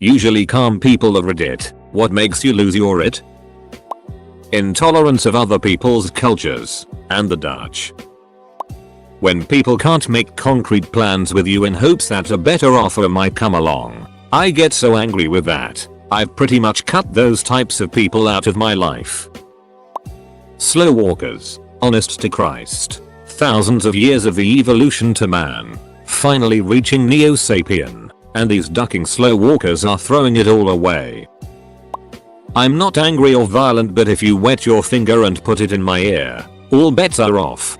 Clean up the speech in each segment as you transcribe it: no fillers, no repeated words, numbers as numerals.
Usually calm people of Reddit, what makes you lose your it? Intolerance of other people's cultures, and the Dutch. When people can't make concrete plans with you in hopes that a better offer might come along, I get so angry with that. I've pretty much cut those types of people out of my life. Slow walkers, honest to Christ. Thousands of years of the evolution to man, finally reaching Neo-Sapien, and these ducking slow walkers are throwing it all away. I'm not angry or violent, but if you wet your finger and put it in my ear, all bets are off.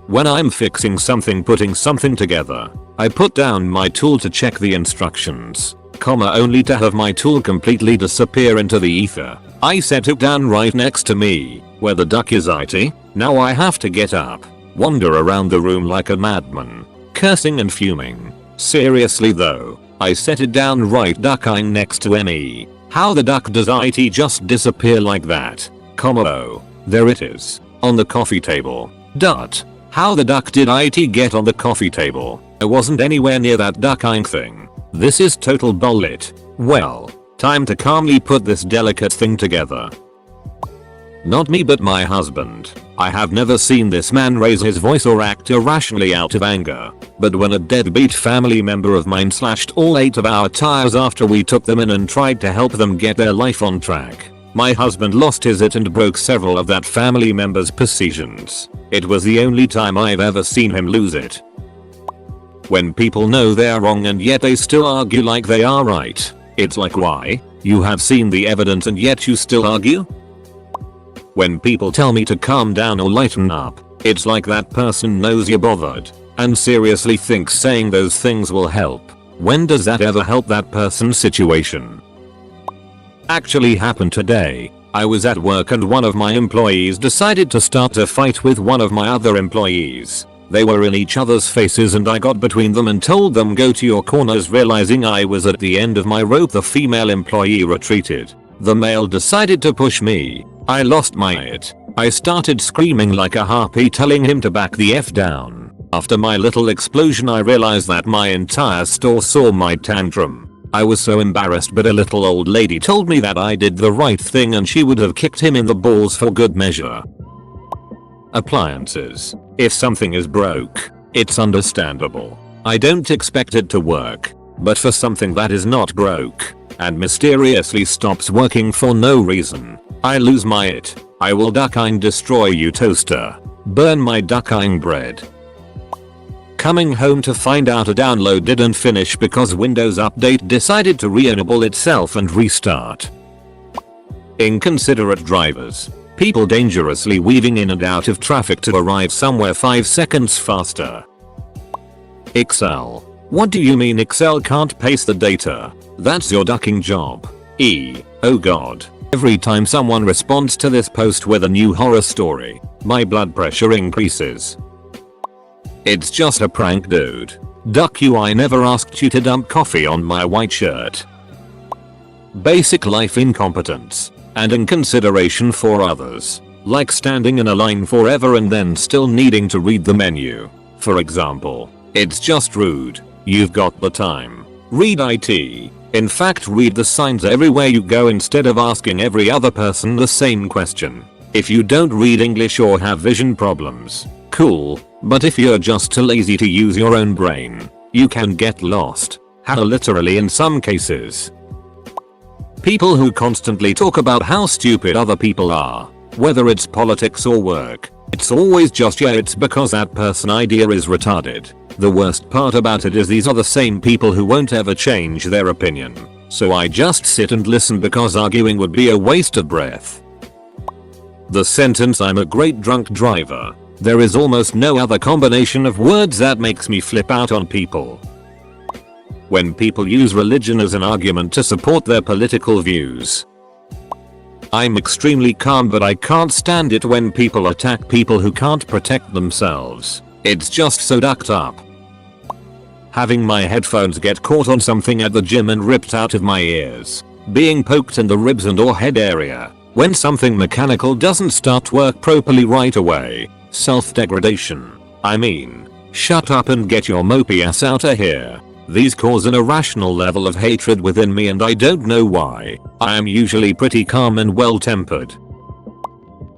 When I'm fixing something, putting something together, I put down my tool to check the instructions, only to have my tool completely disappear into the ether. I set it down right next to me, where the duck is IT. Now I have to get up, wander around the room like a madman, cursing and fuming. Seriously though, I set it down right ducking next to me. How the duck does IT just disappear like that? Oh, there it is, on the coffee table. How the duck did IT get on the coffee table? I wasn't anywhere near that ducking thing. This is total bullet. Well, time to calmly put this delicate thing together. Not me, but my husband. I have never seen this man raise his voice or act irrationally out of anger. But when a deadbeat family member of mine slashed all 8 of our tires after we took them in and tried to help them get their life on track, my husband lost his it and broke several of that family member's possessions. It was the only time I've ever seen him lose it. When people know they're wrong and yet they still argue like they are right, it's like, why? You have seen the evidence and yet you still argue? When people tell me to calm down or lighten up, it's like that person knows you're bothered and seriously thinks saying those things will help. When does that ever help that person's situation? Actually happened today. I was at work and one of my employees decided to start a fight with one of my other employees. They were in each other's faces and I got between them and told them go to your corners. Realizing I was at the end of my rope, the female employee retreated. The male decided to push me. I lost my it. I started screaming like a harpy, telling him to back the F down. After my little explosion, I realized that my entire store saw my tantrum. I was so embarrassed, but a little old lady told me that I did the right thing and she would have kicked him in the balls for good measure. Appliances. If something is broke, it's understandable. I don't expect it to work. But for something that is not broke and mysteriously stops working for no reason, I lose my it. I will ducking destroy you toaster. Burn my ducking bread. Coming home to find out a download didn't finish because Windows Update decided to re-enable itself and restart. Inconsiderate drivers. People dangerously weaving in and out of traffic to arrive somewhere 5 seconds faster. Excel. What do you mean Excel can't paste the data? That's your ducking job. Oh god. Every time someone responds to this post with a new horror story, my blood pressure increases. It's just a prank, dude. Duck you, I never asked you to dump coffee on my white shirt. Basic life incompetence and inconsideration for others, like standing in a line forever and then still needing to read the menu. For example, it's just rude. You've got the time. Read IT. In fact, read the signs everywhere you go instead of asking every other person the same question. If you don't read English or have vision problems, cool, but if you're just too lazy to use your own brain, you can get lost. Literally in some cases. People who constantly talk about how stupid other people are, whether it's politics or work, it's always just it's because that person idea is retarded. The worst part about it is these are the same people who won't ever change their opinion. So I just sit and listen because arguing would be a waste of breath. The sentence "I'm a great drunk driver." There is almost no other combination of words that makes me flip out on people. When people use religion as an argument to support their political views. I'm extremely calm, but I can't stand it when people attack people who can't protect themselves. It's just so ducked up. Having my headphones get caught on something at the gym and ripped out of my ears. Being poked in the ribs and or head area when something mechanical doesn't start work properly right away. Self-degradation. I mean, shut up and get your mopey ass out of here. These cause an irrational level of hatred within me and I don't know why. I am usually pretty calm and well tempered.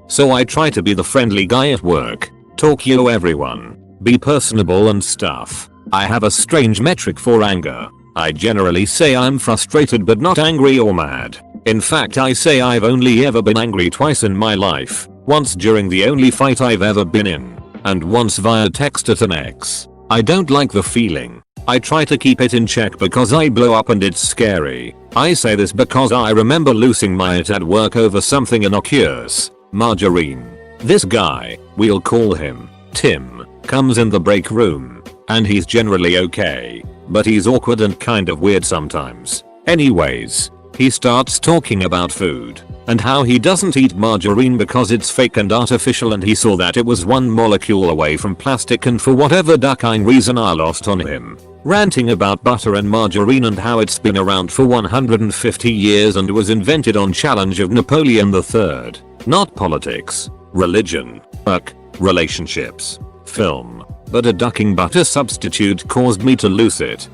So I try to be the friendly guy at work, talk yo everyone, be personable and stuff. I have a strange metric for anger. I generally say I'm frustrated but not angry or mad. In fact I say I've only ever been angry twice in my life, once during the only fight I've ever been in, and once via text at an ex. I don't like the feeling. I try to keep it in check because I blow up and it's scary. I say this because I remember losing my it at work over something innocuous. Margarine. This guy, we'll call him Tim, comes in the break room, and he's generally okay, but he's awkward and kind of weird sometimes. Anyways, he starts talking about food and how he doesn't eat margarine because it's fake and artificial and he saw that it was one molecule away from plastic and for whatever duckine reason I lost on him. Ranting about butter and margarine and how it's been around for 150 years and was invented on challenge of Napoleon III. Not politics, religion, work, relationships, film, but a ducking butter substitute caused me to lose it.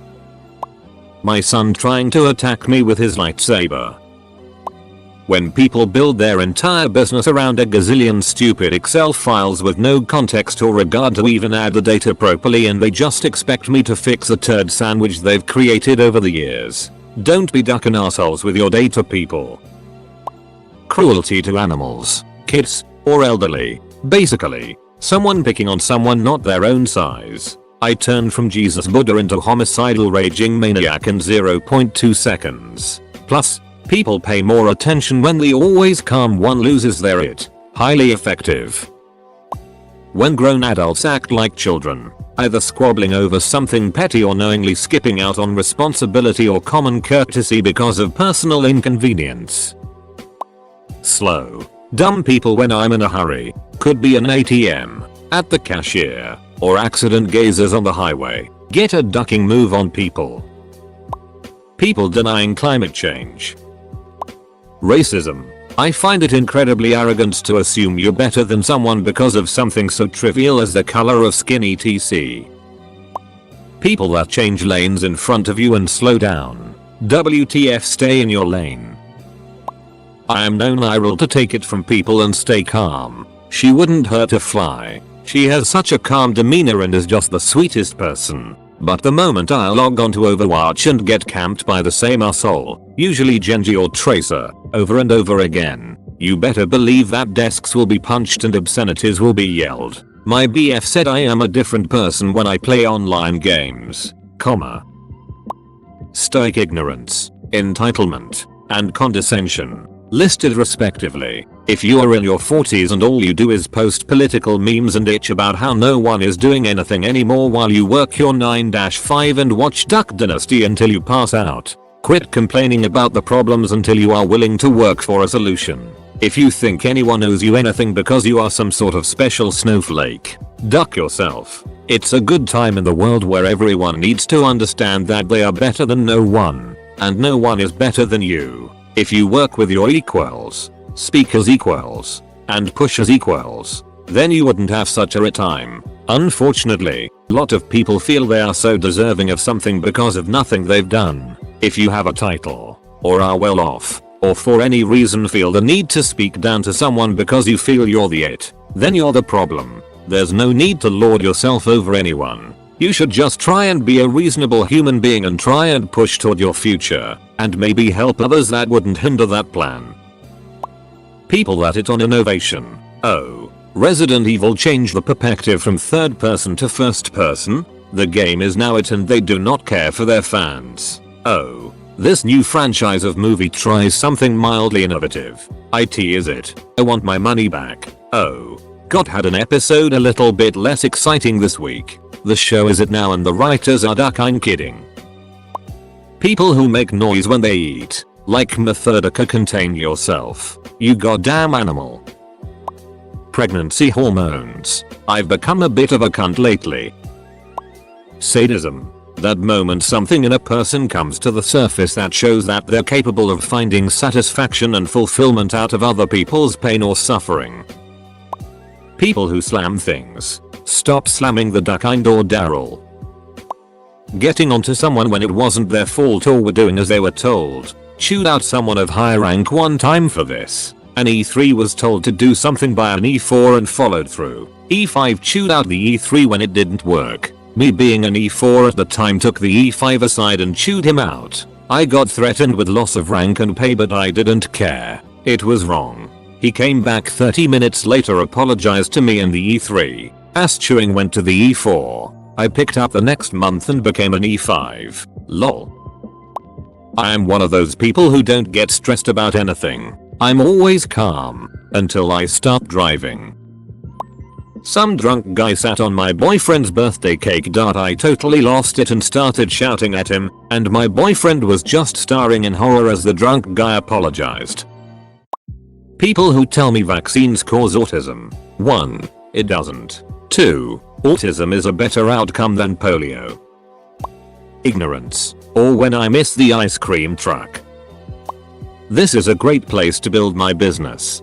My son trying to attack me with his lightsaber. When people build their entire business around a gazillion stupid Excel files with no context or regard to even add the data properly and they just expect me to fix a turd sandwich they've created over the years. Don't be ducking assholes with your data people. Cruelty to animals, kids, or elderly. Basically, someone picking on someone not their own size. I turned from Jesus Buddha into homicidal raging maniac in 0.2 seconds. Plus, people pay more attention when the always calm one loses their it. Highly effective. When grown adults act like children, either squabbling over something petty or knowingly skipping out on responsibility or common courtesy because of personal inconvenience. Slow, dumb people when I'm in a hurry. Could be an ATM, at the cashier, or accident gazers on the highway. Get a ducking move on people. People denying climate change. Racism. I find it incredibly arrogant to assume you're better than someone because of something so trivial as the color of skin etc. People that change lanes in front of you and slow down. WTF, stay in your lane. I am known Irel to take it from people and stay calm. She wouldn't hurt a fly. She has such a calm demeanor and is just the sweetest person. But the moment I log on to Overwatch and get camped by the same asshole, usually Genji or Tracer, over and over again, you better believe that desks will be punched and obscenities will be yelled. My BF said I am a different person when I play online games, stoic ignorance, entitlement, and condescension, listed respectively. If you are in your 40s and all you do is post political memes and itch about how no one is doing anything anymore while you work your 9-5 and watch Duck Dynasty until you pass out, quit complaining about the problems until you are willing to work for a solution. If you think anyone owes you anything because you are some sort of special snowflake, duck yourself. It's a good time in the world where everyone needs to understand that they are better than no one, and no one is better than you. If you work with your equals, speak as equals, and push as equals, then you wouldn't have such a time. Unfortunately, a lot of people feel they are so deserving of something because of nothing they've done. If you have a title, or are well off, or for any reason feel the need to speak down to someone because you feel you're the it, then you're the problem. There's no need to lord yourself over anyone. You should just try and be a reasonable human being and try and push toward your future, and maybe help others that wouldn't hinder that plan. People that it on innovation. Oh, Resident Evil changed the perspective from third person to first person? The game is now it and they do not care for their fans. Oh, this new franchise of movie tries something mildly innovative. IT is it? I want my money back. Oh, God, had an episode a little bit less exciting this week. The show is it now and the writers are duck, I'm kidding. People who make noise when they eat. Like Methodica, contain yourself. You goddamn animal. Pregnancy hormones. I've become a bit of a cunt lately. Sadism. That moment something in a person comes to the surface that shows that they're capable of finding satisfaction and fulfillment out of other people's pain or suffering. People who slam things. Stop slamming the duck, or Daryl. Getting onto someone when it wasn't their fault or were doing as they were told. Chewed out someone of high rank one time for this. An E3 was told to do something by an E4 and followed through. E5 chewed out the E3 when it didn't work. Me being an E4 at the time took the E5 aside and chewed him out. I got threatened with loss of rank and pay, but I didn't care. It was wrong. He came back 30 minutes later, apologized to me and the E3. Ass chewing went to the E4. I picked up the next month and became an E5. Lol. I am one of those people who don't get stressed about anything. I'm always calm until I start driving. Some drunk guy sat on my boyfriend's birthday cake. I totally lost it and started shouting at him, and my boyfriend was just staring in horror as the drunk guy apologized. People who tell me vaccines cause autism. 1. It doesn't. 2. Autism is a better outcome than polio. Ignorance. Or when I miss the ice cream truck. This is a great place to build my business.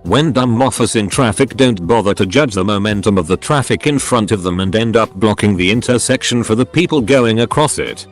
When dumb moffers in traffic don't bother to judge the momentum of the traffic in front of them and end up blocking the intersection for the people going across it.